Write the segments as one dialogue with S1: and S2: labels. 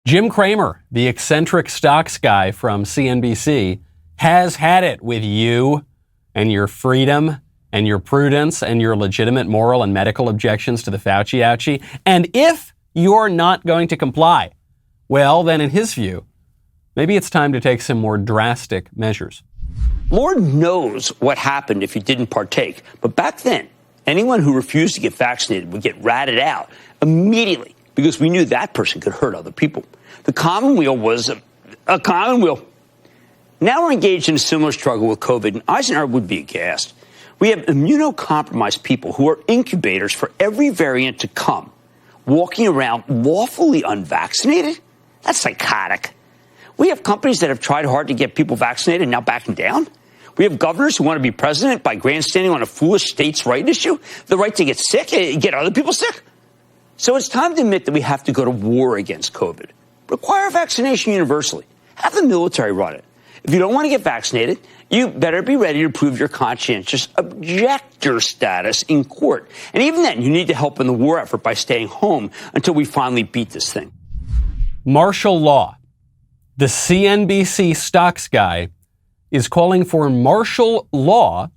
S1: Jim Cramer, the eccentric stocks guy from CNBC, has had it with you and your freedom and your prudence and your legitimate moral and medical objections to the Fauci ouchie. And if you're not going to comply, well, then in his view, maybe it's time to take some more drastic measures.
S2: Lord knows what happened if you didn't partake. But back then, anyone who refused to get vaccinated would get ratted out immediately because we knew that person could hurt other people. The commonweal was a commonweal. Now we're engaged in a similar struggle with COVID, and Eisenhower would be aghast. We have immunocompromised people who are incubators for every variant to come, walking around lawfully unvaccinated? That's psychotic. We have companies that have tried hard to get people vaccinated and now backing down. We have governors who want to be president by grandstanding on a foolish states' right issue, the right to get sick, get other people sick. So it's time to admit that we have to go to war against COVID. Require vaccination universally. Have the military run it. If you don't want to get vaccinated, you better be ready to prove your conscientious objector status in court. And even then, you need to help in the war effort by staying home until we finally beat this thing.
S1: Martial law. The CNBC stocks guy is calling for martial law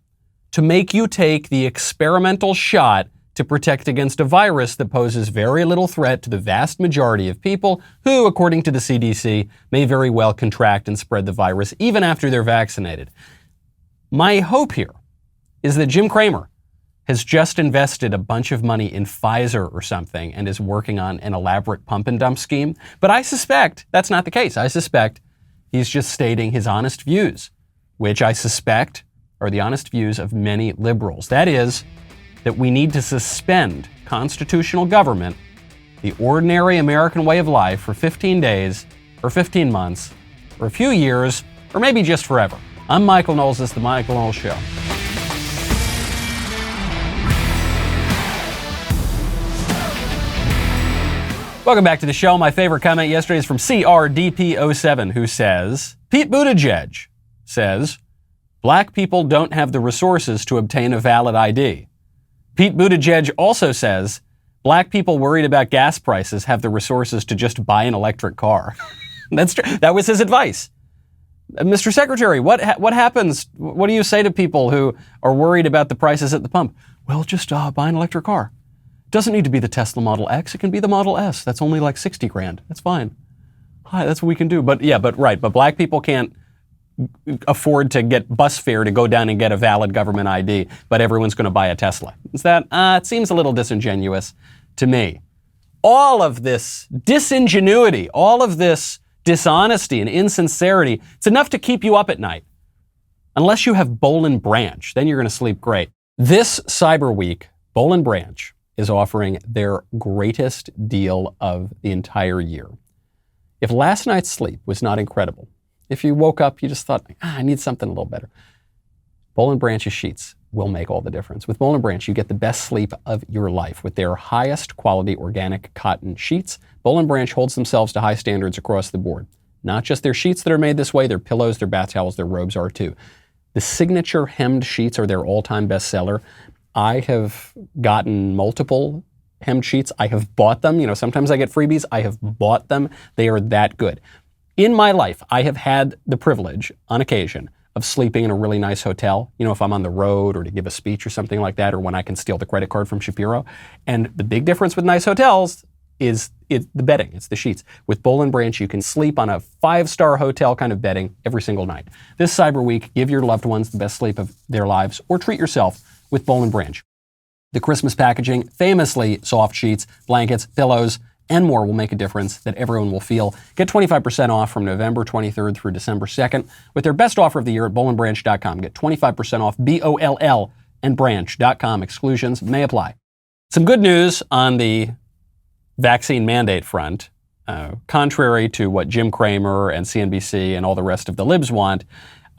S1: to make you take the experimental shot to protect against a virus that poses very little threat to the vast majority of people who, according to the CDC, may very well contract and spread the virus even after they're vaccinated. My hope here is that Jim Cramer has just invested a bunch of money in Pfizer or something and is working on an elaborate pump and dump scheme. But I suspect that's not the case. I suspect he's just stating his honest views, which I suspect are the honest views of many liberals. That is, that we need to suspend constitutional government, the ordinary American way of life, for 15 days, or 15 months, or a few years, or maybe just forever. I'm Michael Knowles. This is The Michael Knowles Show. Welcome back to the show. My favorite comment yesterday is from CRDP07, who says, Pete Buttigieg says, black people don't have the resources to obtain a valid ID. Pete Buttigieg also says, black people worried about gas prices have the resources to just buy an electric car. That's true. That was his advice. Mr. Secretary, what happens? What do you say to people who are worried about the prices at the pump? Well, just buy an electric car. Doesn't need to be the Tesla Model X. It can be the Model S. That's only like $60,000. That's fine. Hi, that's what we can do. But black people can't afford to get bus fare to go down and get a valid government ID, but everyone's going to buy a Tesla. It seems a little disingenuous to me. All of this disingenuity, all of this dishonesty and insincerity, it's enough to keep you up at night. Unless you have Boll and Branch, then you're going to sleep great. This Cyber Week, Boll and Branch is offering their greatest deal of the entire year. If last night's sleep was not incredible, if you woke up, you just thought, I need something a little better, Boll and Branch's sheets will make all the difference. With Boll and Branch, you get the best sleep of your life. With their highest quality organic cotton sheets, Boll and Branch holds themselves to high standards across the board. Not just their sheets that are made this way, their pillows, their bath towels, their robes are too. The signature hemmed sheets are their all-time bestseller. I have gotten multiple hemmed sheets. I have bought them. Sometimes I get freebies. I have bought them. They are that good. In my life, I have had the privilege, on occasion, of sleeping in a really nice hotel. If I'm on the road or to give a speech or something like that, or when I can steal the credit card from Shapiro. And the big difference with nice hotels is the bedding. It's the sheets. With Boll and Branch, you can sleep on a 5-star hotel kind of bedding every single night. This Cyber Week, give your loved ones the best sleep of their lives, or treat yourself with Boll and Branch. The Christmas packaging, famously soft sheets, blankets, pillows, and more will make a difference that everyone will feel. Get 25% off from November 23rd through December 2nd with their best offer of the year at bollandbranch.com. Get 25% off, BOLL, and branch.com. Exclusions may apply. Some good news on the vaccine mandate front. Contrary to what Jim Cramer and CNBC and all the rest of the libs want,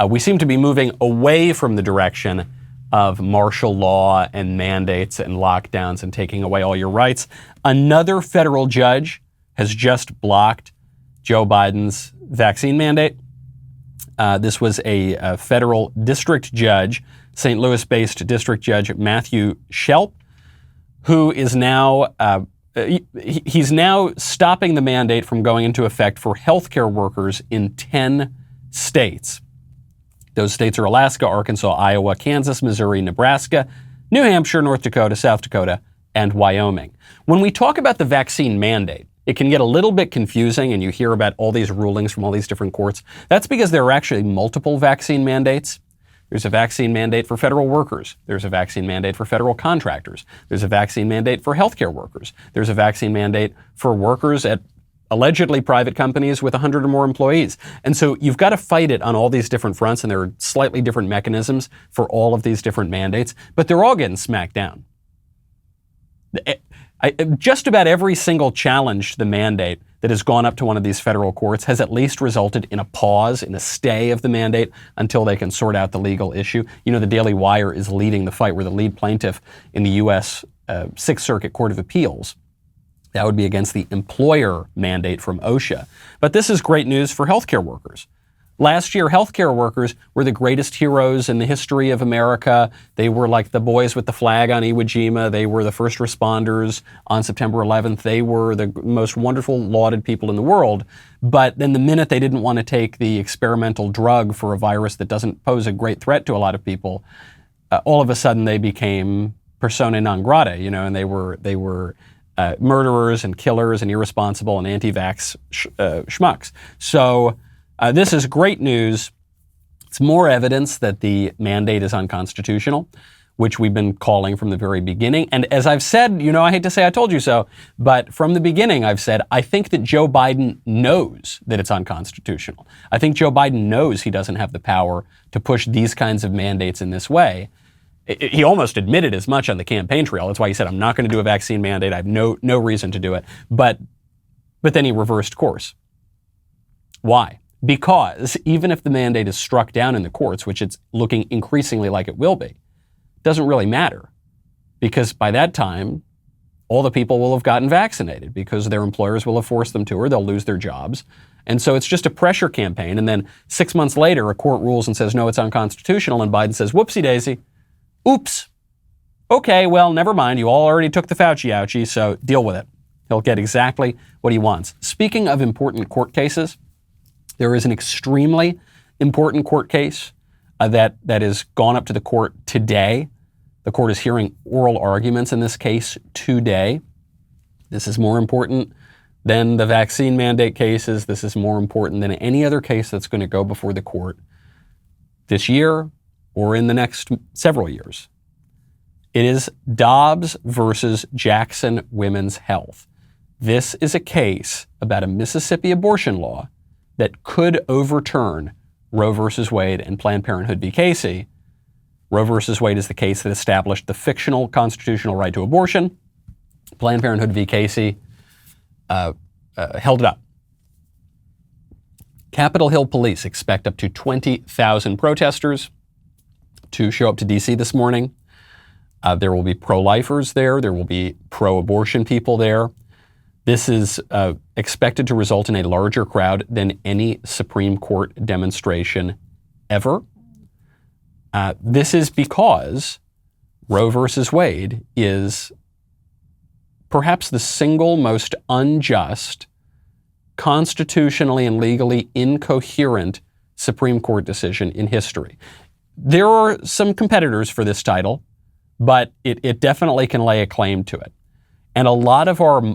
S1: we seem to be moving away from the direction of martial law and mandates and lockdowns and taking away all your rights. Another federal judge has just blocked Joe Biden's vaccine mandate. This was a federal district judge, St. Louis-based district judge Matthew Shelp, who is now he's now stopping the mandate from going into effect for healthcare workers in 10 states. Those states are Alaska, Arkansas, Iowa, Kansas, Missouri, Nebraska, New Hampshire, North Dakota, South Dakota, and Wyoming. When we talk about the vaccine mandate, it can get a little bit confusing, and you hear about all these rulings from all these different courts. That's because there are actually multiple vaccine mandates. There's a vaccine mandate for federal workers. There's a vaccine mandate for federal contractors. There's a vaccine mandate for healthcare workers. There's a vaccine mandate for workers at allegedly private companies with 100 or more employees. And so you've got to fight it on all these different fronts, and there are slightly different mechanisms for all of these different mandates, but they're all getting smacked down. Just about every single challenge to the mandate that has gone up to one of these federal courts has at least resulted in a pause, in a stay of the mandate until they can sort out the legal issue. You know, the Daily Wire is leading the fight. We're the lead plaintiff in the U.S. Sixth Circuit Court of Appeals. That would be against the employer mandate from OSHA. But this is great news for healthcare workers. Last year, healthcare workers were the greatest heroes in the history of America. They were like the boys with the flag on Iwo Jima. They were the first responders on September 11th. They were the most wonderful, lauded people in the world. But then the minute they didn't want to take the experimental drug for a virus that doesn't pose a great threat to a lot of people, all of a sudden they became persona non grata, you know, and they were murderers and killers and irresponsible and anti-vax schmucks. So this is great news. It's more evidence that the mandate is unconstitutional, which we've been calling from the very beginning. And as I've said, you know, I hate to say I told you so, but from the beginning I've said, I think that Joe Biden knows that it's unconstitutional. I think Joe Biden knows he doesn't have the power to push these kinds of mandates in this way. He almost admitted as much on the campaign trail. That's why he said, I'm not going to do a vaccine mandate. I have no reason to do it. But then he reversed course. Why? Because even if the mandate is struck down in the courts, which it's looking increasingly like it will be, it doesn't really matter. Because by that time, all the people will have gotten vaccinated because their employers will have forced them to, or they'll lose their jobs. And so it's just a pressure campaign. And then 6 months later, a court rules and says, no, it's unconstitutional. And Biden says, whoopsie daisy. Oops. Okay, well, never mind. You all already took the Fauci ouchie, so deal with it. He'll get exactly what he wants. Speaking of important court cases, there is an extremely important court case that has gone up to the court today. The court is hearing oral arguments in this case today. This is more important than the vaccine mandate cases. This is more important than any other case that's going to go before the court this year or in the next several years. It is Dobbs versus Jackson Women's Health. This is a case about a Mississippi abortion law that could overturn Roe versus Wade and Planned Parenthood v. Casey. Roe versus Wade is the case that established the fictional constitutional right to abortion. Planned Parenthood v. Casey held it up. Capitol Hill police expect up to 20,000 protesters to show up to D.C. this morning. There will be pro-lifers there. There will be pro-abortion people there. This is expected to result in a larger crowd than any Supreme Court demonstration ever. This is because Roe versus Wade is perhaps the single most unjust, constitutionally and legally incoherent Supreme Court decision in history. There are some competitors for this title, but it definitely can lay a claim to it. And a lot of our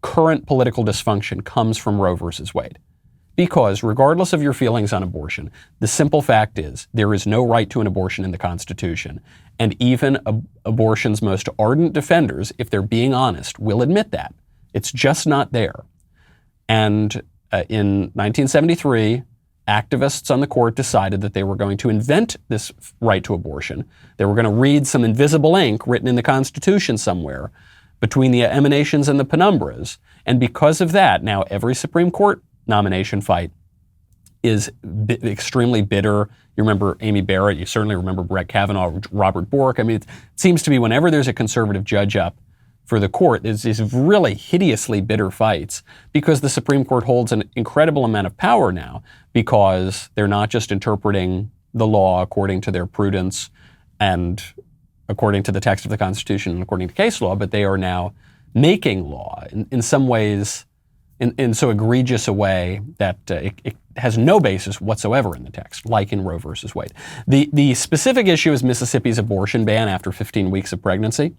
S1: current political dysfunction comes from Roe versus Wade. Because regardless of your feelings on abortion, the simple fact is there is no right to an abortion in the Constitution. And even abortion's most ardent defenders, if they're being honest, will admit that. It's just not there. And in 1973, activists on the court decided that they were going to invent this right to abortion. They were going to read some invisible ink written in the Constitution somewhere between the emanations and the penumbras. And because of that, now every Supreme Court nomination fight is extremely bitter. You remember Amy Barrett. You certainly remember Brett Kavanaugh, Robert Bork. I mean, it seems to be whenever there's a conservative judge up for the court, there's these really hideously bitter fights because the Supreme Court holds an incredible amount of power now because they're not just interpreting the law according to their prudence and according to the text of the Constitution and according to case law, but they are now making law in some ways in so egregious a way that it has no basis whatsoever in the text, like in Roe versus Wade. The specific issue is Mississippi's abortion ban after 15 weeks of pregnancy.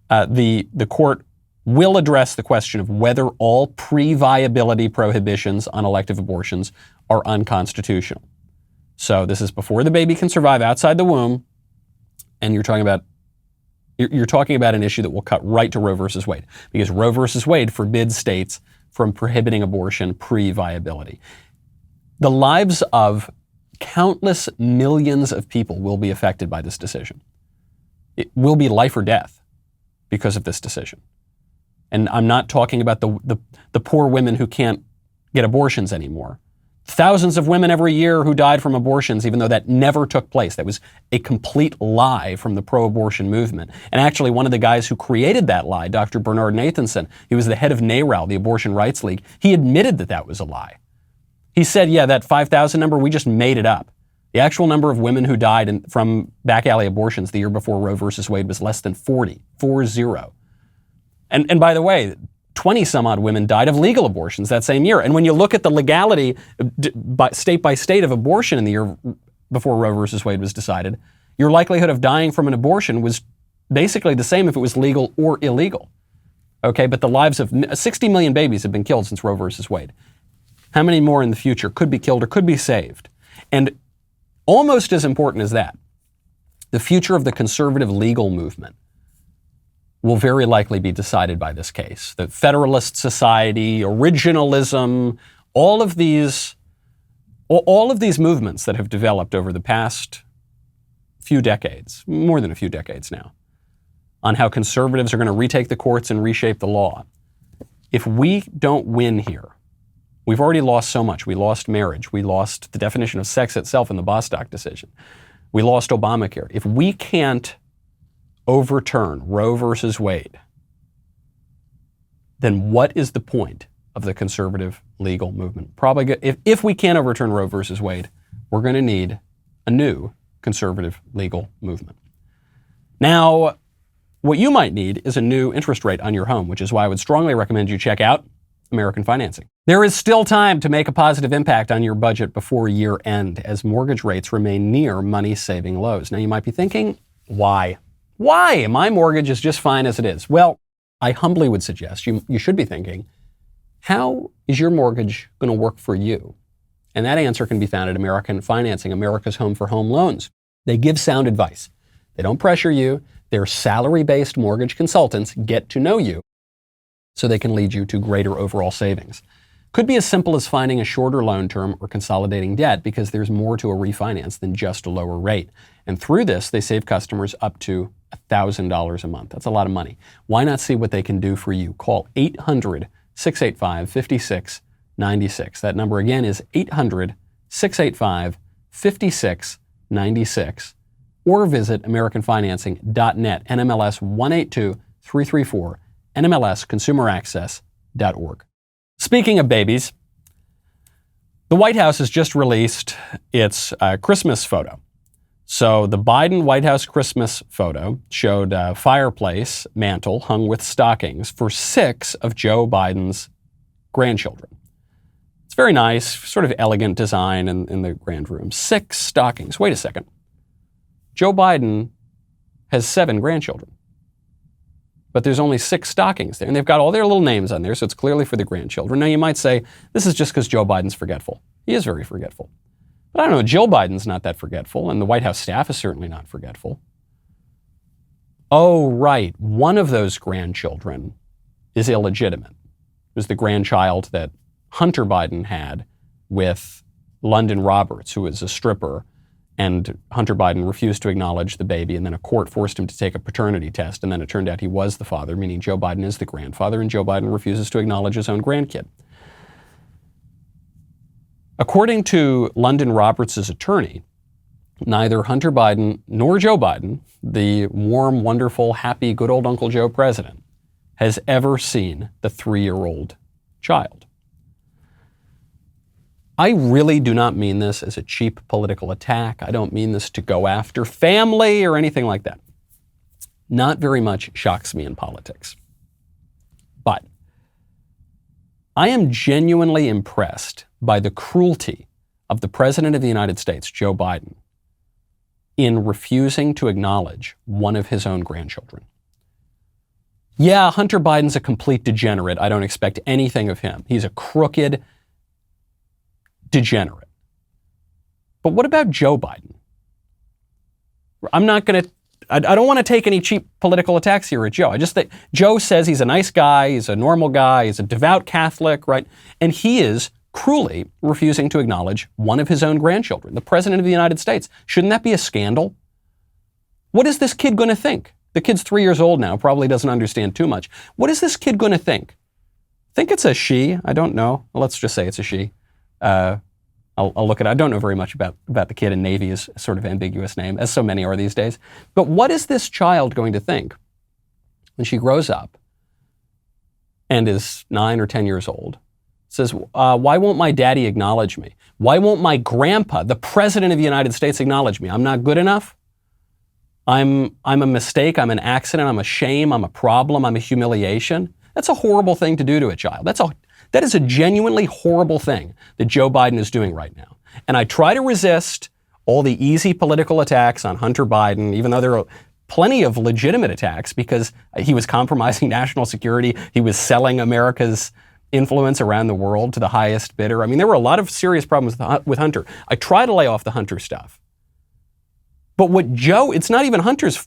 S1: The court will address the question of whether all pre-viability prohibitions on elective abortions are unconstitutional. So this is before the baby can survive outside the womb, and you're talking about an issue that will cut right to Roe versus Wade, because Roe versus Wade forbids states from prohibiting abortion pre-viability. The lives of countless millions of people will be affected by this decision. It will be life or death because of this decision. And I'm not talking about the poor women who can't get abortions anymore. Thousands of women every year who died from abortions, even though that never took place. That was a complete lie from the pro-abortion movement. And actually, one of the guys who created that lie, Dr. Bernard Nathanson, he was the head of NARAL, the Abortion Rights League, he admitted that that was a lie. He said, yeah, that 5,000 number, we just made it up. The actual number of women who died from back alley abortions the year before Roe versus Wade was less than 40. And by the way, 20 some odd women died of legal abortions that same year. And when you look at the legality by state of abortion in the year before Roe versus Wade was decided, your likelihood of dying from an abortion was basically the same if it was legal or illegal. Okay, but the lives of 60 million babies have been killed since Roe versus Wade. How many more in the future could be killed or could be saved? And almost as important as that, the future of the conservative legal movement will very likely be decided by this case. The Federalist Society, originalism, all of these movements that have developed over the past few decades, more than a few decades now, on how conservatives are going to retake the courts and reshape the law. If we don't win here, we've already lost so much. We lost marriage. We lost the definition of sex itself in the Bostock decision. We lost Obamacare. If we can't overturn Roe versus Wade, then what is the point of the conservative legal movement? Probably, if we can't overturn Roe versus Wade, we're going to need a new conservative legal movement. Now, what you might need is a new interest rate on your home, which is why I would strongly recommend you check out American Financing. There is still time to make a positive impact on your budget before year end, as mortgage rates remain near money-saving lows. Now, you might be thinking, why? Why? My mortgage is just fine as it is. Well, I humbly would suggest you should be thinking, how is your mortgage going to work for you? And that answer can be found at American Financing, America's home for home loans. They give sound advice. They don't pressure you. Their salary-based mortgage consultants get to know you so they can lead you to greater overall savings. Could be as simple as finding a shorter loan term or consolidating debt, because there's more to a refinance than just a lower rate. And through this, they save customers up to $1,000 a month. That's a lot of money. Why not see what they can do for you? Call 800-685-5696. That number again is 800-685-5696. Or visit AmericanFinancing.net, NMLS 182334, NMLSConsumerAccess.org. Speaking of babies, the White House has just released its Christmas photo. So the Biden White House Christmas photo showed a fireplace mantle hung with stockings for 6 of Joe Biden's grandchildren. It's very nice, sort of elegant design in the grand room. 6 stockings. Wait a second. Joe Biden has 7 grandchildren, but there's only 6 stockings there, and they've got all their little names on there, so it's clearly for the grandchildren. Now, you might say, this is just because Joe Biden's forgetful. He is very forgetful. But I don't know, Jill Biden's not that forgetful, and the White House staff is certainly not forgetful. Oh, right, one of those grandchildren is illegitimate. It was the grandchild that Hunter Biden had with London Roberts, who was a stripper, and Hunter Biden refused to acknowledge the baby, and then a court forced him to take a paternity test, and then it turned out he was the father, meaning Joe Biden is the grandfather, and Joe Biden refuses to acknowledge his own grandkid. According to London Roberts' attorney, neither Hunter Biden nor Joe Biden, the warm, wonderful, happy, good old Uncle Joe president, has ever seen the 3-year-old child. I really do not mean this as a cheap political attack. I don't mean this to go after family or anything like that. Not very much shocks me in politics. I am genuinely impressed by the cruelty of the President of the United States, Joe Biden, in refusing to acknowledge one of his own grandchildren. Yeah, Hunter Biden's a complete degenerate. I don't expect anything of him. He's a crooked degenerate. But what about Joe Biden? I don't want to take any cheap political attacks here at Joe. I just think Joe says he's a nice guy, he's a normal guy, he's a devout Catholic, right? And he is cruelly refusing to acknowledge one of his own grandchildren, the President of the United States. Shouldn't that be a scandal? What is this kid going to think? The kid's 3 years old now, probably doesn't understand too much. What is this kid going to think? Think it's a she? I don't know. Well, let's just say it's a she. I'll look at it. I don't know very much about the kid, and Navy is a sort of ambiguous name, as so many are these days. But what is this child going to think when she grows up and is 9 or 10 years old? Says, why won't my daddy acknowledge me? Why won't my grandpa, the President of the United States, acknowledge me? I'm not good enough? I'm a mistake, I'm an accident, I'm a shame, I'm a problem, I'm a humiliation? That's a horrible thing to do to a child. That is a genuinely horrible thing that Joe Biden is doing right now. And I try to resist all the easy political attacks on Hunter Biden, even though there are plenty of legitimate attacks, because he was compromising national security, he was selling America's influence around the world to the highest bidder. I mean, there were a lot of serious problems with Hunter. I try to lay off the Hunter stuff. But it's not even Hunter's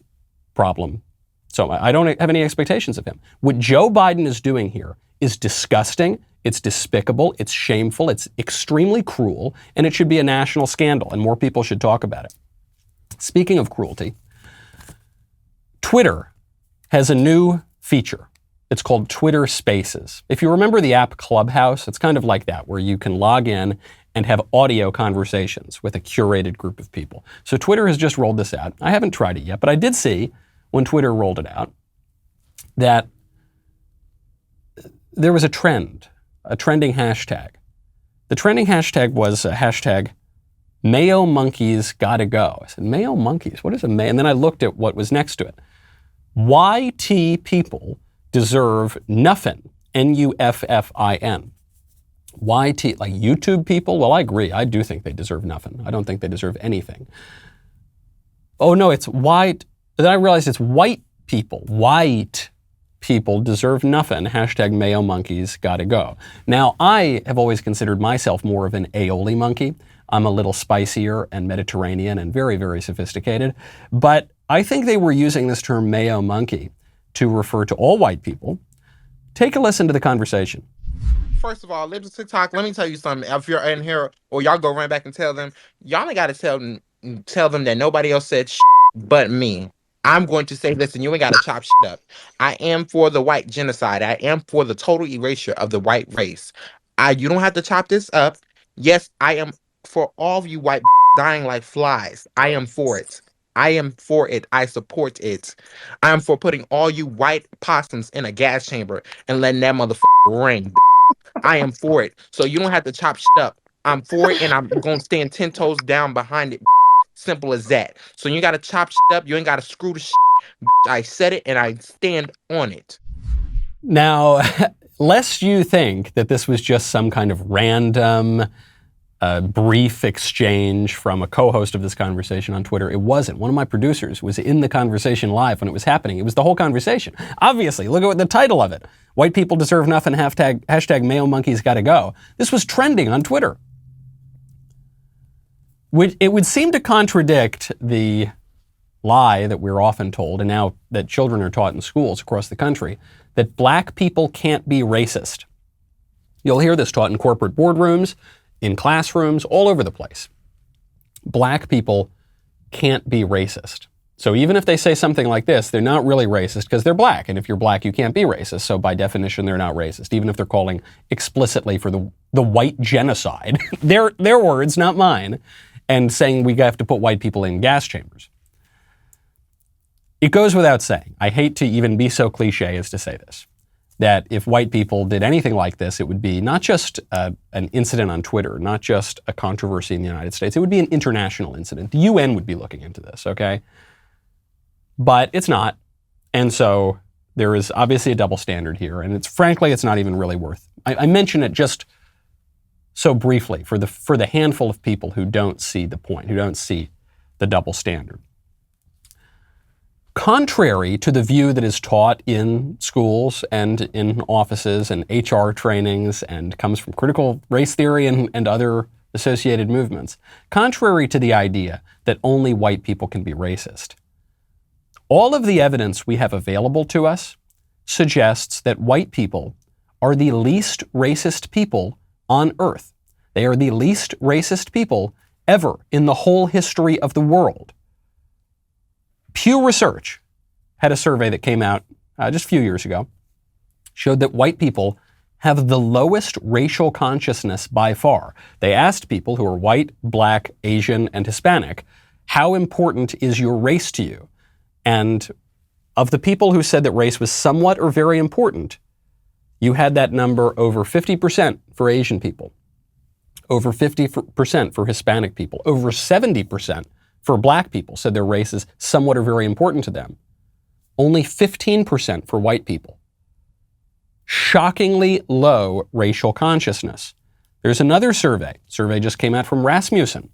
S1: problem. So I don't have any expectations of him. What Joe Biden is doing here is disgusting, it's despicable, it's shameful, it's extremely cruel, and it should be a national scandal, and more people should talk about it. Speaking of cruelty, Twitter has a new feature. It's called Twitter Spaces. If you remember the app Clubhouse, it's kind of like that, where you can log in and have audio conversations with a curated group of people. So Twitter has just rolled this out. I haven't tried it yet, but I did see when Twitter rolled it out that there was a trending hashtag. The trending hashtag was a hashtag Mayo Monkeys Gotta Go. I said, Mayo Monkeys? What is a Mayo? And then I looked at what was next to it. YT people deserve nuffin. Nuffin. YT, like YouTube people? Well, I agree. I do think they deserve nothing. I don't think they deserve anything. Oh no, it's white. Then I realized it's white people. White people deserve nothing. Hashtag Mayo Monkeys Gotta Go. Now, I have always considered myself more of an aioli monkey. I'm a little spicier and Mediterranean and very, very sophisticated. But I think they were using this term Mayo Monkey to refer to all white people. Take a listen to the conversation.
S3: First of all, Libs of TikTok, let me tell you something. If you're in here, or y'all go run back and tell them, y'all ain't got to tell them that nobody else said but me. I'm going to say this, and you ain't got to chop up. I am for the white genocide. I am for the total erasure of the white race. You don't have to chop this up. Yes, I am for all of you white dying like flies. I am for it. I am for it. I support it. I am for putting all you white possums in a gas chamber and letting that motherfucker ring. I am for it. So you don't have to chop up. I'm for it, and I'm going to stand 10 toes down behind it. Simple as that. So you got to chop up. You ain't got to screw the shit. I said it, and I stand on it.
S1: Now, lest you think that this was just some kind of random, brief exchange from a co-host of this conversation on Twitter, it wasn't. One of my producers was in the conversation live when it was happening. It was the whole conversation. Obviously, look at what the title of it. White people deserve nothing, hashtag Mayo Monkeys Gotta Go. This was trending on Twitter. It would seem to contradict the lie that we're often told, and now that children are taught in schools across the country, that black people can't be racist. You'll hear this taught in corporate boardrooms, in classrooms, all over the place. Black people can't be racist. So even if they say something like this, they're not really racist because they're black. And if you're black, you can't be racist. So by definition, they're not racist, even if they're calling explicitly for the white genocide. Their words, not mine, and saying we have to put white people in gas chambers. It goes without saying, I hate to even be so cliche as to say this, that if white people did anything like this, it would be not just an incident on Twitter, not just a controversy in the United States, it would be an international incident. The UN would be looking into this, okay? But it's not. And so there is obviously a double standard here, and frankly, it's not even really worth I mention it just so briefly for the handful of people who don't see the point, who don't see the double standard. Contrary to the view that is taught in schools and in offices and HR trainings and comes from critical race theory and other associated movements, contrary to the idea that only white people can be racist, all of the evidence we have available to us suggests that white people are the least racist people on earth. They are the least racist people ever in the whole history of the world. Pew Research had a survey that came out just a few years ago, showed that white people have the lowest racial consciousness by far. They asked people who are white, black, Asian, and Hispanic, how important is your race to you? And of the people who said that race was somewhat or very important, you had that number over 50% for Asian people, over 50% for Hispanic people, over 70% for black people said their race is somewhat or very important to them. Only 15% for white people. Shockingly low racial consciousness. There's another survey just came out from Rasmussen,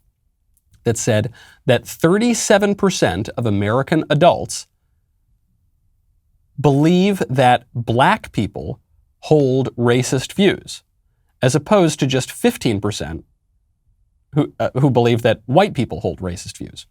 S1: that said that 37% of American adults believe that black people hold racist views, as opposed to just 15% who believe that white people hold racist views.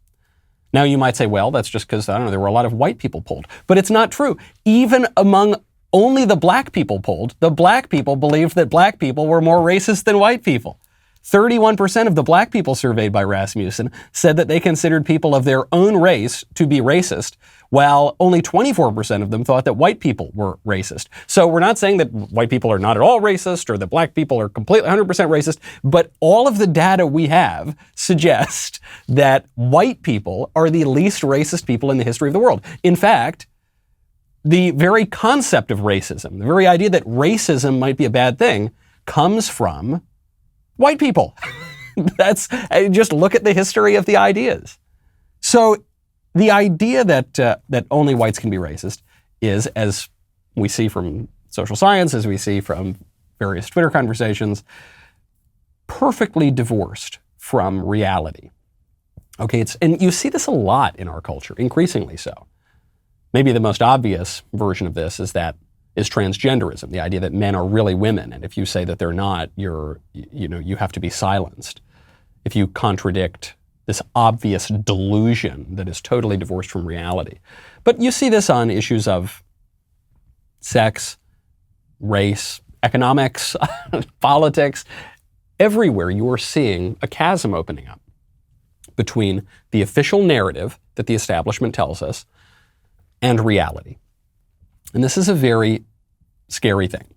S1: Now you might say, well, that's just because, I don't know, there were a lot of white people polled. But it's not true. Even among only the black people polled, the black people believed that black people were more racist than white people. 31% of the black people surveyed by Rasmussen said that they considered people of their own race to be racist, while only 24% of them thought that white people were racist. So we're not saying that white people are not at all racist or that black people are completely 100% racist, but all of the data we have suggest that white people are the least racist people in the history of the world. In fact, the very concept of racism, the very idea that racism might be a bad thing, comes from white people. Just look at the history of the ideas. So the idea that only whites can be racist is, as we see from social science, as we see from various Twitter conversations, perfectly divorced from reality. Okay, and you see this a lot in our culture, increasingly so. Maybe the most obvious version of this is transgenderism, the idea that men are really women, and if you say that they're not, you have to be silenced. If you contradict this obvious delusion that is totally divorced from reality. But you see this on issues of sex, race, economics, politics. Everywhere you are seeing a chasm opening up between the official narrative that the establishment tells us and reality. And this is a very scary thing,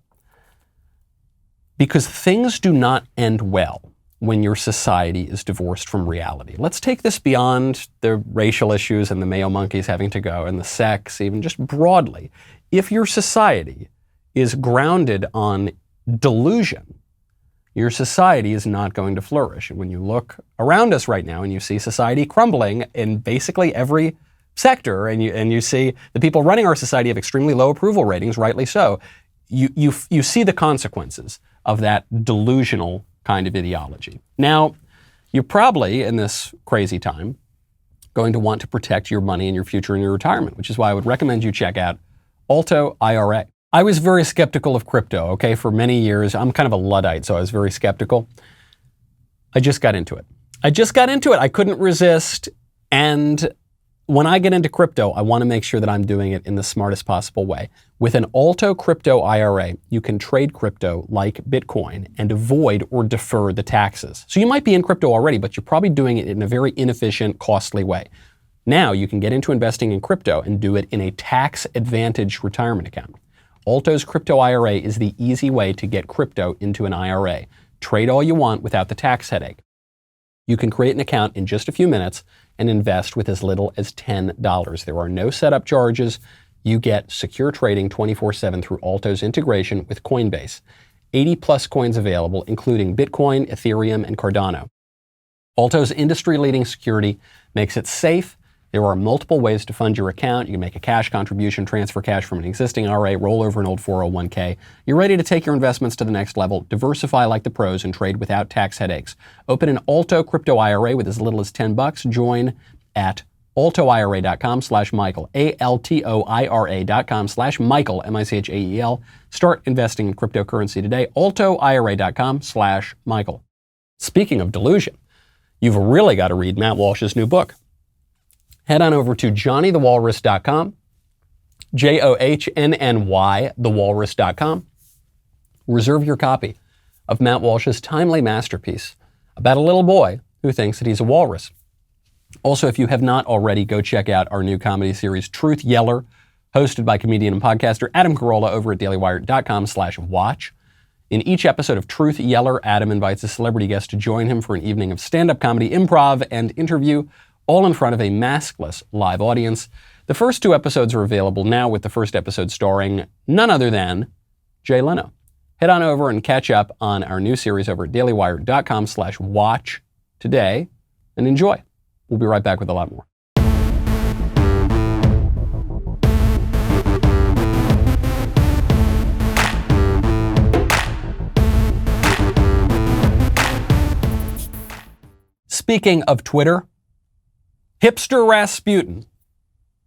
S1: because things do not end well when your society is divorced from reality. Let's take this beyond the racial issues and the male monkeys having to go and the sex, even just broadly. If your society is grounded on delusion, your society is not going to flourish. And when you look around us right now and you see society crumbling in basically every sector, and you see the people running our society have extremely low approval ratings, rightly so, you see the consequences of that delusional kind of ideology. Now, you're probably, in this crazy time, going to want to protect your money and your future and your retirement, which is why I would recommend you check out Alto IRA. I was very skeptical of crypto, okay, for many years. I'm kind of a Luddite, so I was very skeptical. I just got into it. I couldn't resist, and when I get into crypto, I want to make sure that I'm doing it in the smartest possible way. With an Alto Crypto IRA, you can trade crypto like Bitcoin and avoid or defer the taxes. So you might be in crypto already, but you're probably doing it in a very inefficient, costly way. Now you can get into investing in crypto and do it in a tax-advantaged retirement account. Alto's Crypto IRA is the easy way to get crypto into an IRA. Trade all you want without the tax headache. You can create an account in just a few minutes and invest with as little as $10. There are no setup charges. You get secure trading 24/7 through Alto's integration with Coinbase. 80 plus coins available, including Bitcoin, Ethereum, and Cardano. Alto's industry-leading security makes it safe, There are multiple ways to fund your account. You can make a cash contribution, transfer cash from an existing IRA, roll over an old 401k. You're ready to take your investments to the next level, diversify like the pros, and trade without tax headaches. Open an Alto Crypto IRA with as little as $10. Join at altoira.com/Michael, ALTOIRA.com/Michael, MICHAEL. Start investing in cryptocurrency today, altoira.com/Michael. Speaking of delusion, you've really got to read Matt Walsh's new book. Head on over to johnnythewalrus.com, JOHNNY, thewalrus.com. Reserve your copy of Matt Walsh's timely masterpiece about a little boy who thinks that he's a walrus. Also, if you have not already, go check out our new comedy series, Truth Yeller, hosted by comedian and podcaster Adam Carolla over at dailywire.com/watch. In each episode of Truth Yeller, Adam invites a celebrity guest to join him for an evening of stand-up comedy, improv, and interview, all in front of a maskless live audience. The first 2 episodes are available now, with the first episode starring none other than Jay Leno. Head on over and catch up on our new series over at dailywire.com/watch today and enjoy. We'll be right back with a lot more. Speaking of Twitter, Hipster Rasputin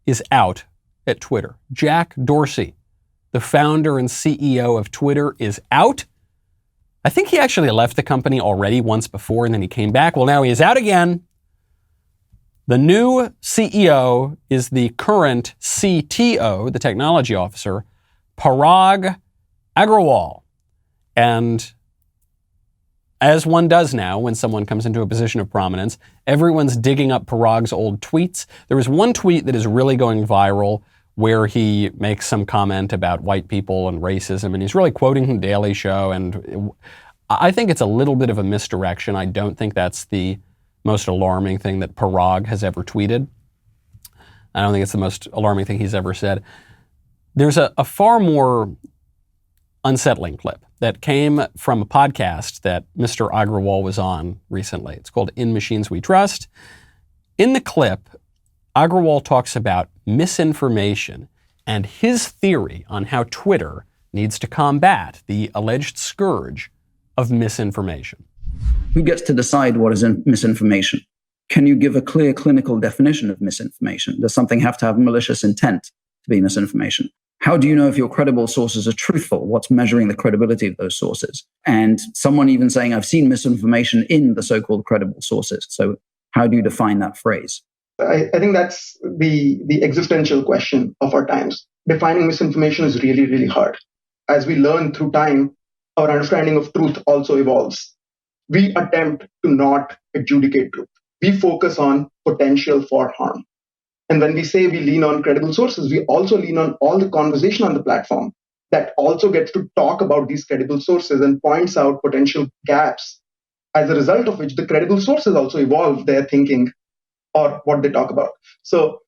S1: is out at Twitter. Jack Dorsey, the founder and CEO of Twitter, is out. I think he actually left the company already once before and then he came back. Well, now he is out again. The new CEO is the current CTO, the technology officer, Parag Agrawal. And as one does now when someone comes into a position of prominence, everyone's digging up Parag's old tweets. There was one tweet that is really going viral where he makes some comment about white people and racism, and he's really quoting the Daily Show, and I think it's a little bit of a misdirection. I don't think that's the most alarming thing that Parag has ever tweeted. I don't think it's the most alarming thing he's ever said. There's a far more unsettling clip that came from a podcast that Mr. Agrawal was on recently. It's called In Machines We Trust. In the clip, Agrawal talks about misinformation and his theory on how Twitter needs to combat the alleged scourge of misinformation.
S4: Who gets to decide what is misinformation? Can you give a clear clinical definition of misinformation? Does something have to have malicious intent to be misinformation? How do you know if your credible sources are truthful? What's measuring the credibility of those sources? And someone even saying, I've seen misinformation in the so-called credible sources. So how do you define that phrase?
S5: I think that's the existential question of our times. Defining misinformation is really, really hard. As we learn through time, our understanding of truth also evolves. We attempt to not adjudicate truth. We focus on potential for harm. And when we say we lean on credible sources, we also lean on all the conversation on the platform that also gets to talk about these credible sources and points out potential gaps, as a result of which the credible sources also evolve their thinking or what they talk about. So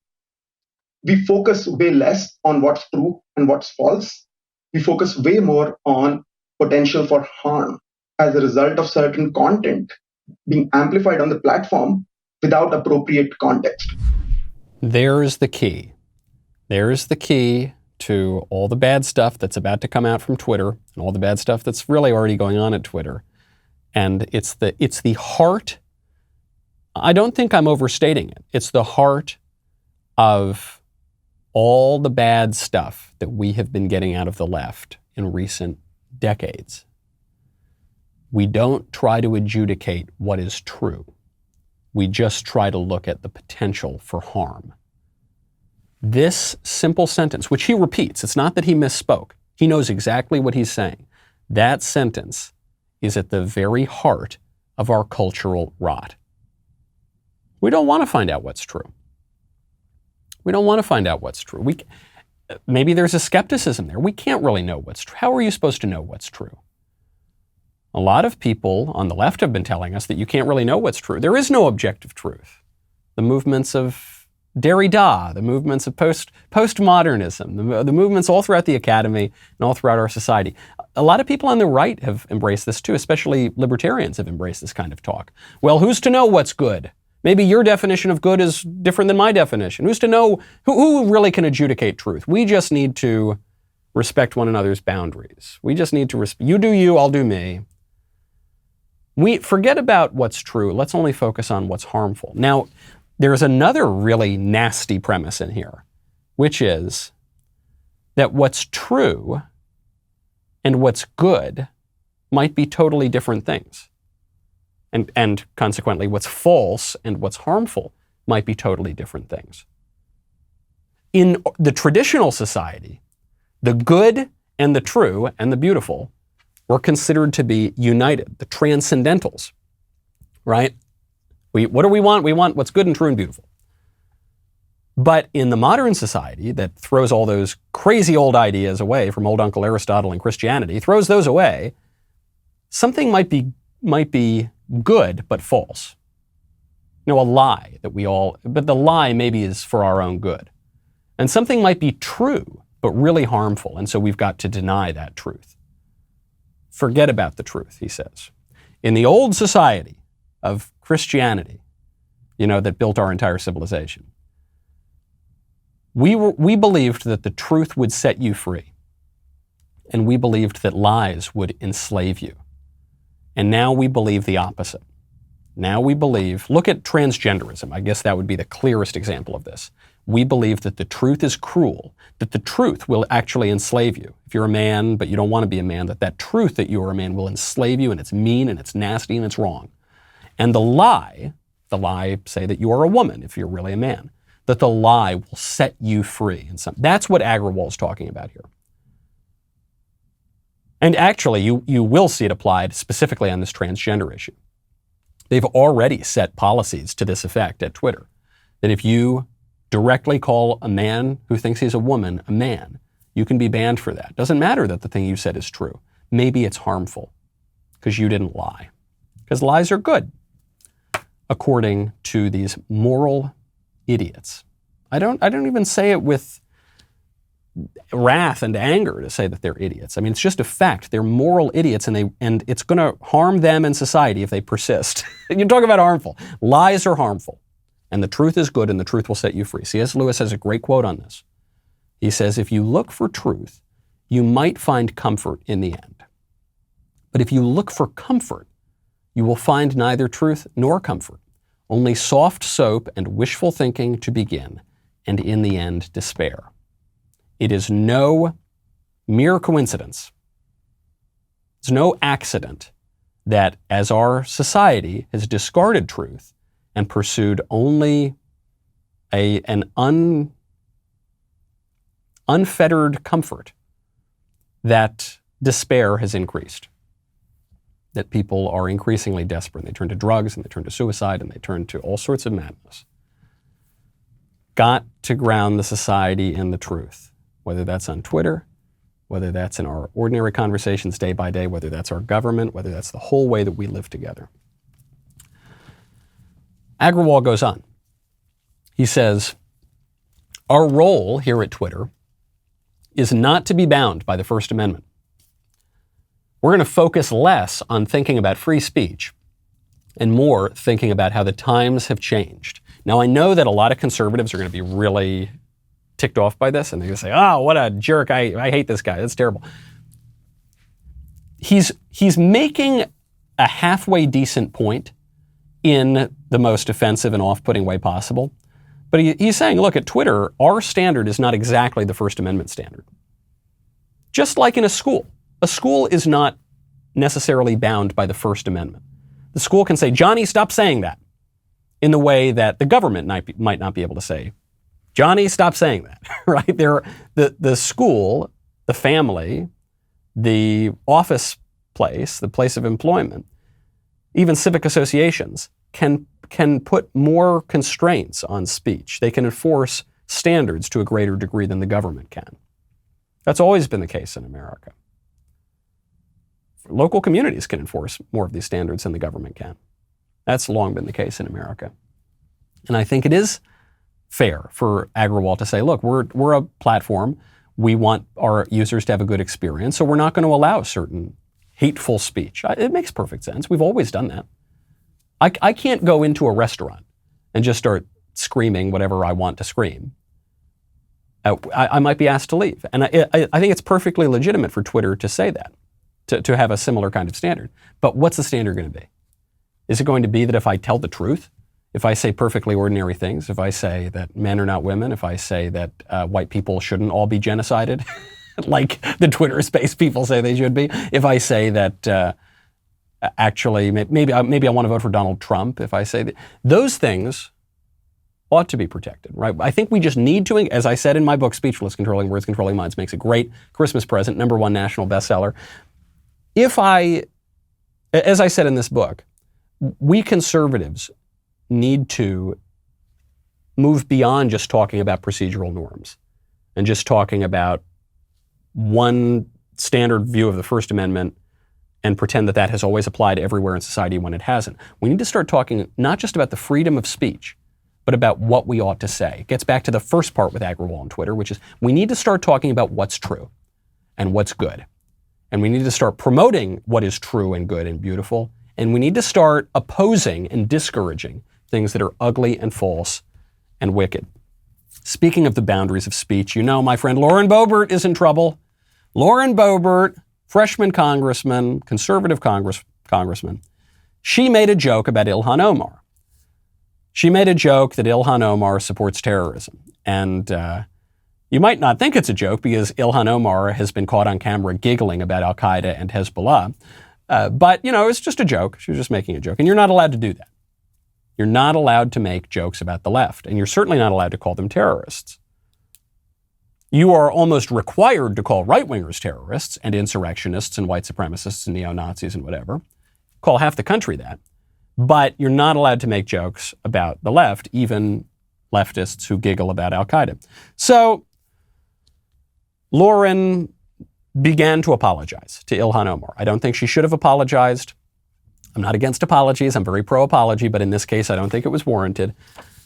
S5: we focus way less on what's true and what's false. We focus way more on potential for harm as a result of certain content being amplified on the platform without appropriate context.
S1: There's the key. There's the key to all the bad stuff that's about to come out from Twitter and all the bad stuff that's really already going on at Twitter. And it's the heart. I don't think I'm overstating it. It's the heart of all the bad stuff that we have been getting out of the left in recent decades. We don't try to adjudicate what is true. We just try to look at the potential for harm. This simple sentence, which he repeats, it's not that he misspoke. He knows exactly what he's saying. That sentence is at the very heart of our cultural rot. We don't want to find out what's true. We don't want to find out what's true. Maybe there's a skepticism there. We can't really know what's true. How are you supposed to know what's true? A lot of people on the left have been telling us that you can't really know what's true. There is no objective truth. The movements of Derrida, the movements of postmodernism, the movements all throughout the academy and all throughout our society. A lot of people on the right have embraced this too, especially libertarians have embraced this kind of talk. Well, who's to know what's good? Maybe your definition of good is different than my definition. Who's to know? Who really can adjudicate truth? We just need to respect one another's boundaries. We just need to you do you, I'll do me. We forget about what's true. Let's only focus on what's harmful. Now, there's another really nasty premise in here, which is that what's true and what's good might be totally different things. And consequently, what's false and what's harmful might be totally different things. In the traditional society, the good and the true and the beautiful were considered to be united, the transcendentals, right? What do we want? We want what's good and true and beautiful. But in the modern society that throws all those crazy old ideas away from old Uncle Aristotle and Christianity, throws those away, something might be good but false. A lie but the lie maybe is for our own good. And something might be true but really harmful, and so we've got to deny that truth. Forget about the truth, he says. In the old society of Christianity, that built our entire civilization, we believed that the truth would set you free. And we believed that lies would enslave you. And now we believe the opposite. Now we believe, look at transgenderism. I guess that would be the clearest example of this. We believe that the truth is cruel, that the truth will actually enslave you. If you're a man, but you don't want to be a man, that truth that you are a man will enslave you, and it's mean, and it's nasty, and it's wrong. And the lie, say that you are a woman, if you're really a man, that the lie will set you free. That's what Agrawal's talking about here. And actually, you will see it applied specifically on this transgender issue. They've already set policies to this effect at Twitter, that if you directly call a man who thinks he's a woman a man, you can be banned for that. Doesn't matter that the thing you said is true. Maybe it's harmful because you didn't lie. Because lies are good, according to these moral idiots. I don't even say it with wrath and anger to say that they're idiots. I mean, it's just a fact. They're moral idiots, and it's going to harm them and society if they persist. You talk about harmful. Lies are harmful, and the truth is good, and the truth will set you free. C.S. Lewis has a great quote on this. He says, if you look for truth, you might find comfort in the end. But if you look for comfort, you will find neither truth nor comfort, only soft soap and wishful thinking to begin, and in the end, despair. It is no mere coincidence. It's no accident that as our society has discarded truth and pursued only an unfettered comfort, that despair has increased. That people are increasingly desperate. They turn to drugs, and they turn to suicide, and they turn to all sorts of madness. Got to ground the society in the truth. Whether that's on Twitter, whether that's in our ordinary conversations day by day, whether that's our government, whether that's the whole way that we live together. Agrawal goes on. He says, our role here at Twitter is not to be bound by the First Amendment. We're going to focus less on thinking about free speech and more thinking about how the times have changed. Now, I know that a lot of conservatives are going to be really ticked off by this, and they're going to say, oh, what a jerk, I hate this guy, that's terrible. He's making a halfway decent point in the most offensive and off-putting way possible, but he's saying, look, at Twitter, our standard is not exactly the First Amendment standard. Just like in a school is not necessarily bound by the First Amendment. The school can say, Johnny, stop saying that, in the way that the government might not be able to say, Johnny, stop saying that, right? The school, the family, the office place, the place of employment, even civic associations can put more constraints on speech. They can enforce standards to a greater degree than the government can. That's always been the case in America. Local communities can enforce more of these standards than the government can. That's long been the case in America. And I think it is fair for Agrawal to say, look, we're a platform. We want our users to have a good experience, so we're not going to allow certain hateful speech. It makes perfect sense. We've always done that. I can't go into a restaurant and just start screaming whatever I want to scream, I might be asked to leave. And I think it's perfectly legitimate for Twitter to say that, to have a similar kind of standard. But what's the standard going to be? Is it going to be that if I tell the truth, if I say perfectly ordinary things, if I say that men are not women, if I say that white people shouldn't all be genocided, like the Twitter space people say they should be, if I say that actually maybe I want to vote for Donald Trump, if I say that, those things ought to be protected, right? I think we just need to, as I said in my book, Speechless, Controlling Words, Controlling Minds, makes a great Christmas present, #1 national bestseller. As I said in this book, we conservatives need to move beyond just talking about procedural norms and just talking about one standard view of the First Amendment and pretend that that has always applied everywhere in society when it hasn't. We need to start talking not just about the freedom of speech, but about what we ought to say. It gets back to the first part with Agrawal on Twitter, which is we need to start talking about what's true and what's good. And we need to start promoting what is true and good and beautiful. And we need to start opposing and discouraging things that are ugly and false and wicked. Speaking of the boundaries of speech, my friend Lauren Boebert is in trouble. Lauren Boebert, freshman congressman, conservative congressman, she made a joke about Ilhan Omar. She made a joke that Ilhan Omar supports terrorism. And you might not think it's a joke because Ilhan Omar has been caught on camera giggling about Al-Qaeda and Hezbollah. But, it's just a joke. She was just making a joke. And you're not allowed to do that. You're not allowed to make jokes about the left. And you're certainly not allowed to call them terrorists. You are almost required to call right-wingers terrorists and insurrectionists and white supremacists and neo-Nazis and whatever. Call half the country that. But you're not allowed to make jokes about the left, even leftists who giggle about Al-Qaeda. So Lauren began to apologize to Ilhan Omar. I don't think she should have apologized. I'm not against apologies. I'm very pro-apology, but in this case, I don't think it was warranted.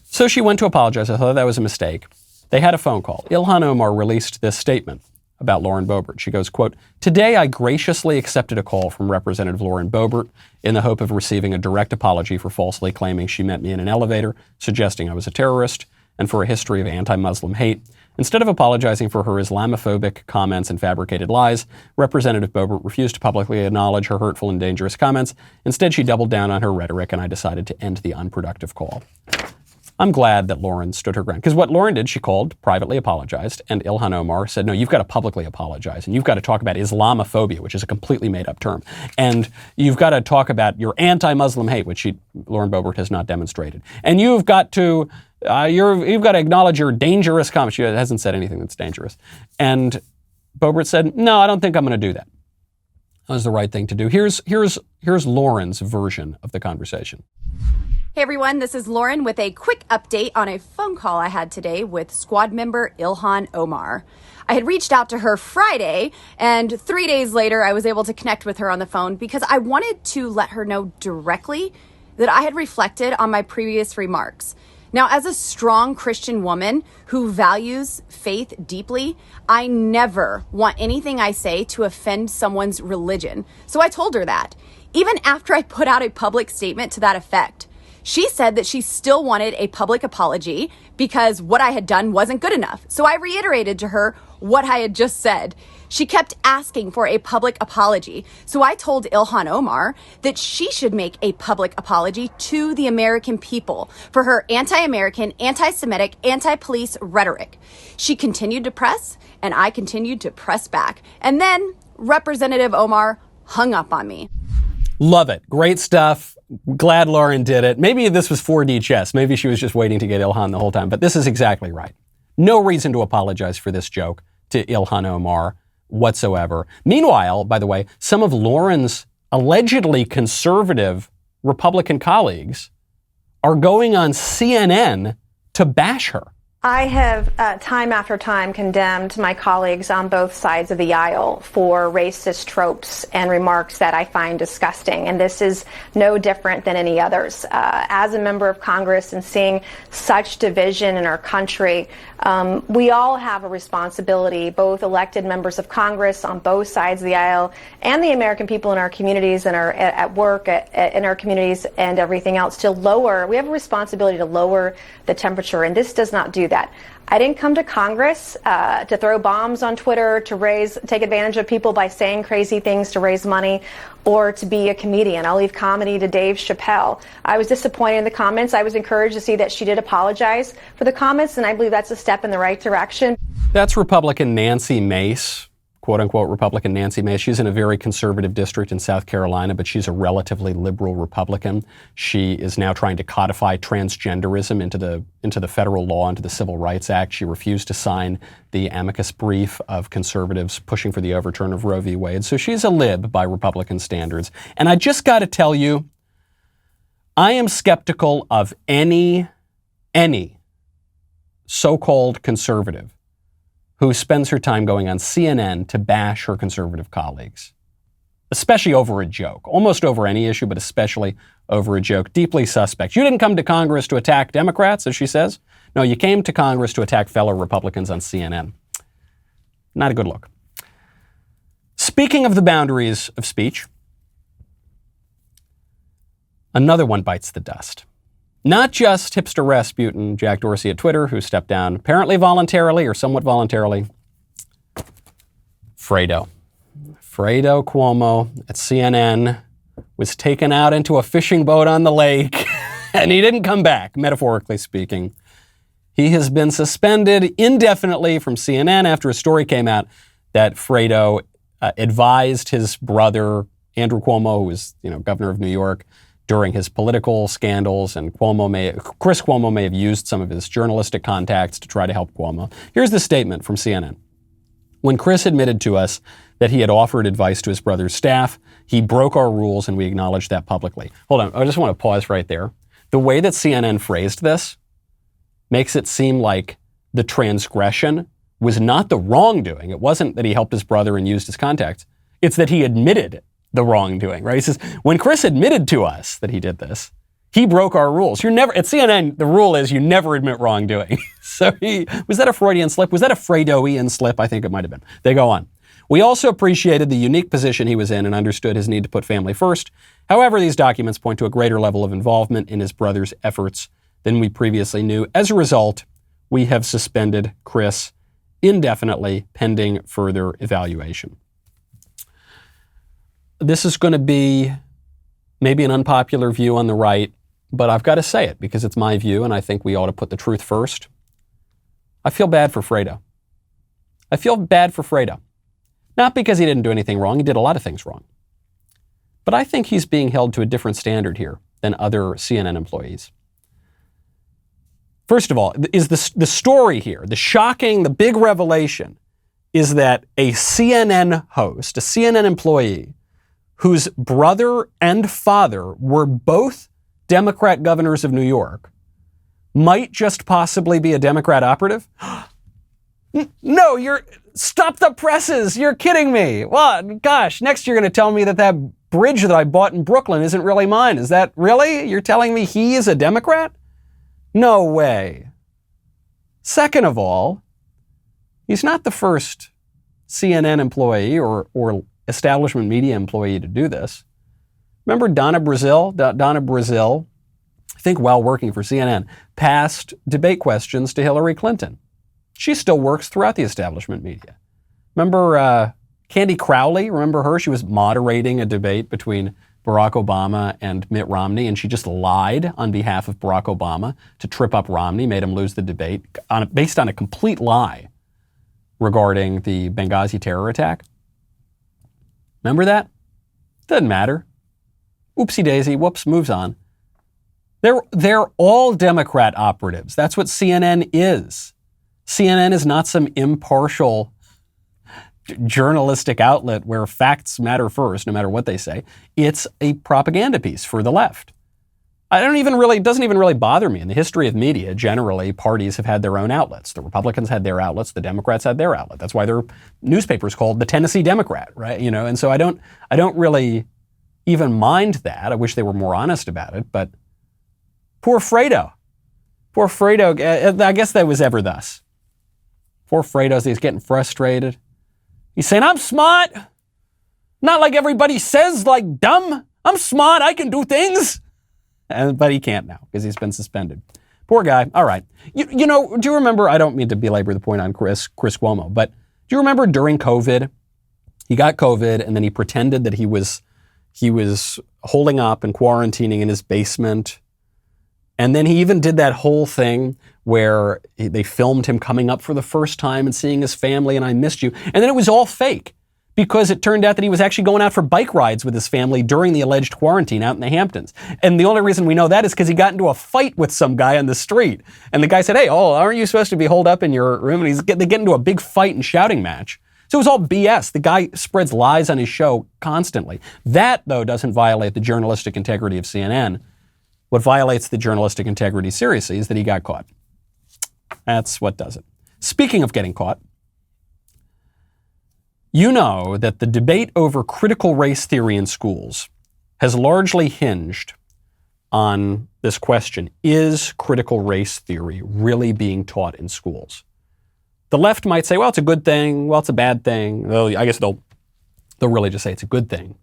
S1: So she went to apologize. I thought that was a mistake. They had a phone call. Ilhan Omar released this statement about Lauren Boebert. She goes, quote, "Today I graciously accepted a call from Representative Lauren Boebert in the hope of receiving a direct apology for falsely claiming she met me in an elevator, suggesting I was a terrorist, and for a history of anti-Muslim hate. Instead of apologizing for her Islamophobic comments and fabricated lies, Representative Boebert refused to publicly acknowledge her hurtful and dangerous comments. Instead, she doubled down on her rhetoric, and I decided to end the unproductive call." I'm glad that Lauren stood her ground. Because what Lauren did, she called, privately apologized, and Ilhan Omar said, no, you've got to publicly apologize, and you've got to talk about Islamophobia, which is a completely made-up term, and you've got to talk about your anti-Muslim hate, which Lauren Boebert has not demonstrated, and you've got to acknowledge your dangerous comments. She hasn't said anything that's dangerous. And Boebert said, no, I don't think I'm going to do that. That was the right thing to do. Here's Lauren's version of the conversation.
S6: Hey everyone, this is Lauren with a quick update on a phone call I had today with squad member Ilhan Omar. I had reached out to her Friday, and 3 days later I was able to connect with her on the phone because I wanted to let her know directly that I had reflected on my previous remarks. Now, as a strong Christian woman who values faith deeply, I never want anything I say to offend someone's religion. So I told her that, even after I put out a public statement to that effect. She said that she still wanted a public apology because what I had done wasn't good enough. So I reiterated to her what I had just said. She kept asking for a public apology. So I told Ilhan Omar that she should make a public apology to the American people for her anti-American, anti-Semitic, anti-police rhetoric. She continued to press, and I continued to press back. And then Representative Omar hung up on me.
S1: Love it. Great stuff. Glad Lauren did it. Maybe this was 4D chess. Maybe she was just waiting to get Ilhan the whole time. But this is exactly right. No reason to apologize for this joke to Ilhan Omar whatsoever. Meanwhile, by the way, some of Lauren's allegedly conservative Republican colleagues are going on CNN to bash her.
S7: I have time after time condemned my colleagues on both sides of the aisle for racist tropes and remarks that I find disgusting, and this is no different than any others. As a member of Congress and seeing such division in our country, we all have a responsibility, both elected members of Congress on both sides of the aisle and the American people in our communities and at work, in our communities and everything else, we have a responsibility to lower the temperature, and this does not do that. I didn't come to Congress to throw bombs on Twitter, to take advantage of people by saying crazy things to raise money, or to be a comedian. I'll leave comedy to Dave Chappelle. I was disappointed in the comments. I was encouraged to see that she did apologize for the comments, and I believe that's a step in the right direction.
S1: That's Republican Nancy Mace, quote-unquote Republican Nancy Mace. She's in a very conservative district in South Carolina, but she's a relatively liberal Republican. She is now trying to codify transgenderism into the federal law, into the Civil Rights Act. She refused to sign the amicus brief of conservatives pushing for the overturn of Roe v. Wade. So she's a lib by Republican standards. And I just got to tell you, I am skeptical of any so-called conservative who spends her time going on CNN to bash her conservative colleagues, especially over a joke, almost over any issue, but especially over a joke. Deeply suspect. You didn't come to Congress to attack Democrats, as she says. No, you came to Congress to attack fellow Republicans on CNN. Not a good look. Speaking of the boundaries of speech, another one bites the dust. Not just hipster Rasputin, Jack Dorsey at Twitter, who stepped down apparently voluntarily or somewhat voluntarily. Fredo Cuomo at CNN was taken out into a fishing boat on the lake, and he didn't come back, metaphorically speaking. He has been suspended indefinitely from CNN after a story came out that Fredo advised his brother, Andrew Cuomo, who was, governor of New York, during his political scandals, and Chris Cuomo may have used some of his journalistic contacts to try to help Cuomo. Here's the statement from CNN. When Chris admitted to us that he had offered advice to his brother's staff, he broke our rules, and we acknowledged that publicly. Hold on, I just want to pause right there. The way that CNN phrased this makes it seem like the transgression was not the wrongdoing. It wasn't that he helped his brother and used his contacts. It's that he admitted the wrongdoing, right? He says, when Chris admitted to us that he did this, he broke our rules. At CNN, the rule is you never admit wrongdoing. So was that a Freudian slip? Was that a Fredo-ian slip? I think it might have been. They go on. We also appreciated the unique position he was in and understood his need to put family first. However, these documents point to a greater level of involvement in his brother's efforts than we previously knew. As a result, we have suspended Chris indefinitely pending further evaluation. This is going to be maybe an unpopular view on the right, but I've got to say it because it's my view, and I think we ought to put the truth first. I feel bad for Fredo. Not because he didn't do anything wrong. He did a lot of things wrong. But I think he's being held to a different standard here than other CNN employees. First of all, is the story here, the big revelation, is that a CNN host, a CNN employee, whose brother and father were both Democrat governors of New York, might just possibly be a Democrat operative? No, stop the presses. You're kidding me. Well, gosh, next you're going to tell me that bridge that I bought in Brooklyn isn't really mine. Is that really? You're telling me he is a Democrat? No way. Second of all, he's not the first CNN employee or establishment media employee to do this. Remember Donna Brazile? Donna Brazile, I think while working for CNN, passed debate questions to Hillary Clinton. She still works throughout the establishment media. Remember Candy Crowley? Remember her? She was moderating a debate between Barack Obama and Mitt Romney, and she just lied on behalf of Barack Obama to trip up Romney, made him lose the debate based on a complete lie regarding the Benghazi terror attack. Remember that? Doesn't matter. Oopsie daisy, whoops, moves on. They're all Democrat operatives. That's what CNN is. CNN is not some impartial journalistic outlet where facts matter first, no matter what they say. It's a propaganda piece for the left. It doesn't even really bother me. In the history of media, generally, parties have had their own outlets. The Republicans had their outlets, the Democrats had their outlet. That's why their newspaper's called the Tennessee Democrat, right? And so I don't really even mind that. I wish they were more honest about it, but poor Fredo. Poor Fredo, I guess that was ever thus. Poor Fredo, he's getting frustrated. He's saying, I'm smart. Not like everybody says, like dumb. I'm smart, I can do things. But he can't now because he's been suspended. Poor guy. All right. Do you remember, I don't mean to belabor the point on Chris Cuomo, but do you remember during COVID, he got COVID and then he pretended that he was holding up and quarantining in his basement. And then he even did that whole thing where they filmed him coming up for the first time and seeing his family and I missed you. And then it was all fake because it turned out that he was actually going out for bike rides with his family during the alleged quarantine out in the Hamptons. And the only reason we know that is because he got into a fight with some guy on the street. And the guy said, hey, aren't you supposed to be holed up in your room? And they get into a big fight and shouting match. So it was all BS. The guy spreads lies on his show constantly. That, though, doesn't violate the journalistic integrity of CNN. What violates the journalistic integrity seriously is that he got caught. That's what does it. Speaking of getting caught, you know that the debate over critical race theory in schools has largely hinged on this question: is critical race theory really being taught in schools? The left might say, well, it's a good thing, well, it's a bad thing. Well, I guess they'll really just say it's a good thing.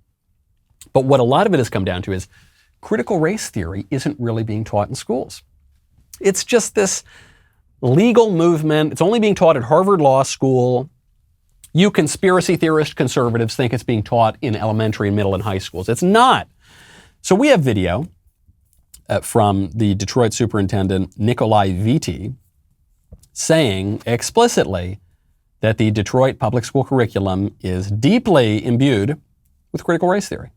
S1: But what a lot of it has come down to is critical race theory isn't really being taught in schools. It's just this legal movement. It's only being taught at Harvard Law School. You conspiracy theorist conservatives think it's being taught in elementary and middle and high schools. It's not. So we have video from the Detroit superintendent, Nikolai Vitti, saying explicitly that the Detroit public school curriculum is deeply imbued with critical race theory.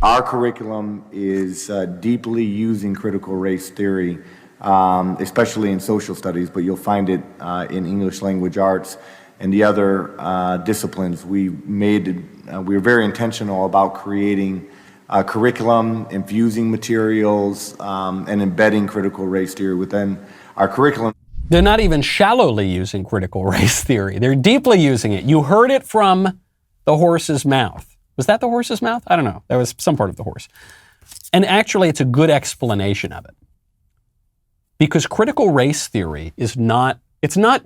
S8: Our curriculum is deeply using critical race theory, especially in social studies, but you'll find it in English language arts and the other disciplines. We're very intentional about creating curriculum, infusing materials, and embedding critical race theory within our curriculum.
S1: They're not even shallowly using critical race theory. They're deeply using it. You heard it from the horse's mouth. Was that the horse's mouth? I don't know. That was some part of the horse. And actually, it's a good explanation of it. Because critical race theory it's not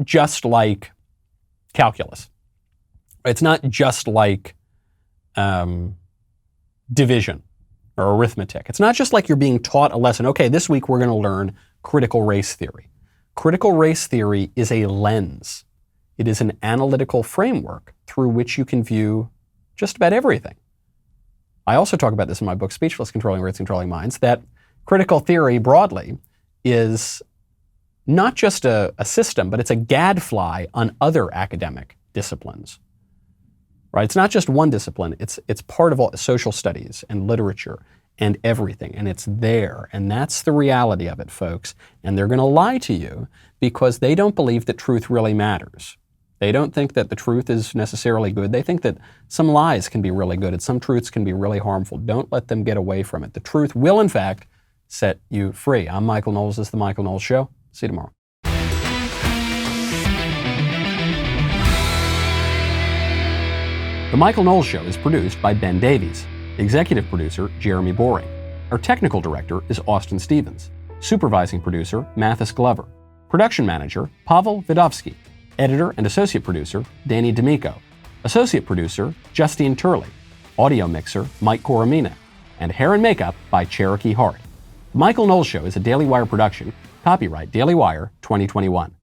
S1: just like calculus. It's not just like division or arithmetic. It's not just like you're being taught a lesson. Okay, this week we're going to learn critical race theory. Critical race theory is a lens. It is an analytical framework through which you can view just about everything. I also talk about this in my book, Speechless: Controlling Race, Controlling Minds, that critical theory broadly is not just a system, but it's a gadfly on other academic disciplines. Right? It's not just one discipline. It's part of all social studies and literature and everything, and it's there. And that's the reality of it, folks. And they're going to lie to you because they don't believe that truth really matters. They don't think that the truth is necessarily good. They think that some lies can be really good and some truths can be really harmful. Don't let them get away from it. The truth will, in fact, set you free. I'm Michael Knowles. This is The Michael Knowles Show. See you tomorrow. The Michael Knowles Show is produced by Ben Davies. Executive producer, Jeremy Boring. Our technical director is Austin Stevens. Supervising producer, Mathis Glover. Production manager, Pavel Vidovsky. Editor and associate producer, Danny D'Amico. Associate producer, Justine Turley. Audio mixer, Mike Coromina. And hair and makeup by Cherokee Hart. The Michael Knowles Show is a Daily Wire production. Copyright Daily Wire 2021.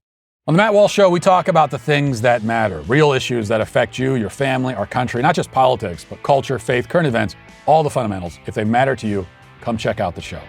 S9: On the Matt Walsh Show, we talk about the things that matter, real issues that affect you, your family, our country, not just politics, but culture, faith, current events, all the fundamentals. If they matter to you, come check out the show.